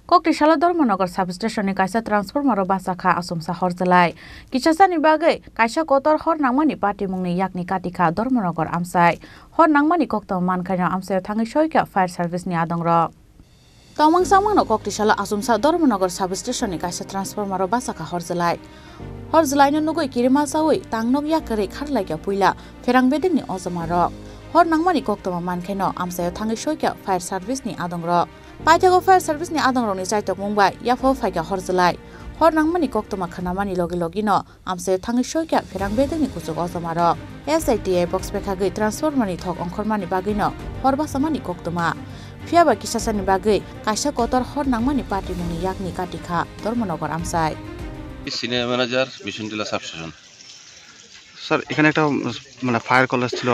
Koktishala Dormanagar substation kaisa transformer basakha asumsa horjalai kichasani bagai kaisa kotor hor nangmani party mungni yakni katika Dormanagar amsai hor nangmani koktam mankhana amsai thangi shoika fire service ni adongra Tamang samang Koktishala asumsa Dormanagar substation kaisa transformer basakha horjalai no nugoi kirima sawi tangnok yakare kharlai ka puila ferang beding ni ozamaro hor nangmani koktam mankhana amsai thangi shoika fire service ni adongra Pajago fire service ni adang roni chai tok mumbai yafo faiga horjalai hor nangmani koktoma khanamani logino amse thangi shoika ferang bedeni kusuk osamaro SITA box pekhagai transformer ni thok ongkhormani bagino horba samani koktoma phiaba kisasani bagai kaisa kotor hor nangmani party muni yakni katikha Dormanagar amsai senior manager Bishontila substation sir এখানে একটা মানে fire college ছিল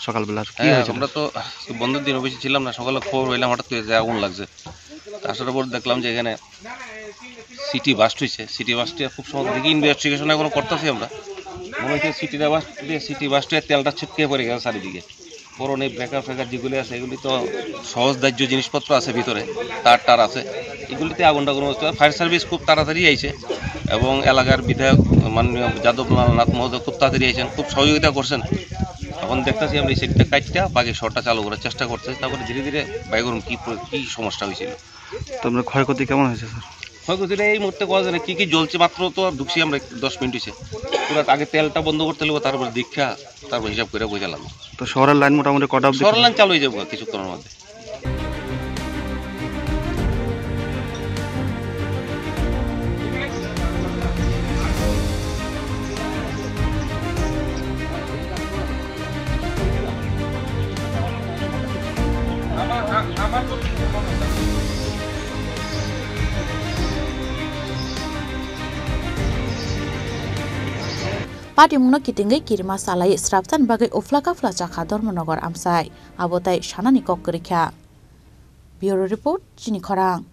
সকালবেলা কি হয়েছে আমরা তো বন্ধের দিন অফিসে ছিলাম না সকালে খবর হইলাম হঠাৎ করে যে আগুন লাগছে আসার পর দেখলাম যে এখানে সিটি বাস্ট হয়েছে সিটি বাস্টে খুব সহজ দেখি ইনভেস্টিগেশন এখনো করতেছি আমরা মনে হচ্ছে সিটি বাস্টে তেলটা ছিটকে পড়ে গেছে চারিদিকে পুরনো ব্রেকার ফেকার যেগুলি আছে এগুলি তো সহজ দাহ্য জিনিসপত্র আছে ভিতরে তার আছে এগুলিতে আগুনটা কোনো ফায়ার সার্ভিস খুব তাড়াতাড়ি আইছে এবং এলাকার বিধায়ক মাননীয় যাদবনাথ মহোদয় খুব তাড়াতাড়ি আইছেন খুব সহযোগিতা করছেন এখন দেখতেছি আমরা এই সেটটা কাটটা বাকি শর্টটা চালু করার চেষ্টা করতেছি তারপরে ধীরে ধীরে বাইগরম কি সমস্যা হয়েছিল তো আমরা ক্ষয়ক্ষতি কেমন হয়েছে স্যার ক্ষয়ক্ষতিটা এই মুহূর্তে করা যায় না কি জ্বলছে মাত্র তো ঢুকছি আমরা 10 মিনিট হয়েছে পুরো আগে তেলটা বন্ধ করতে লাগবে তারপর দীক্ষা তারপর হিসাব করে বোঝালাম তো শহরের লাইন মোটামুটি কটা অবধি শহরের লাইন চালু হয়ে যাবে কিছুক্ষণের মধ্যে Party mungno kitingai kirma salai strapsan bagai ofla kafla chakha Dormanagar amsai abotai shanani kok kerikha Bureau report Chini Khorang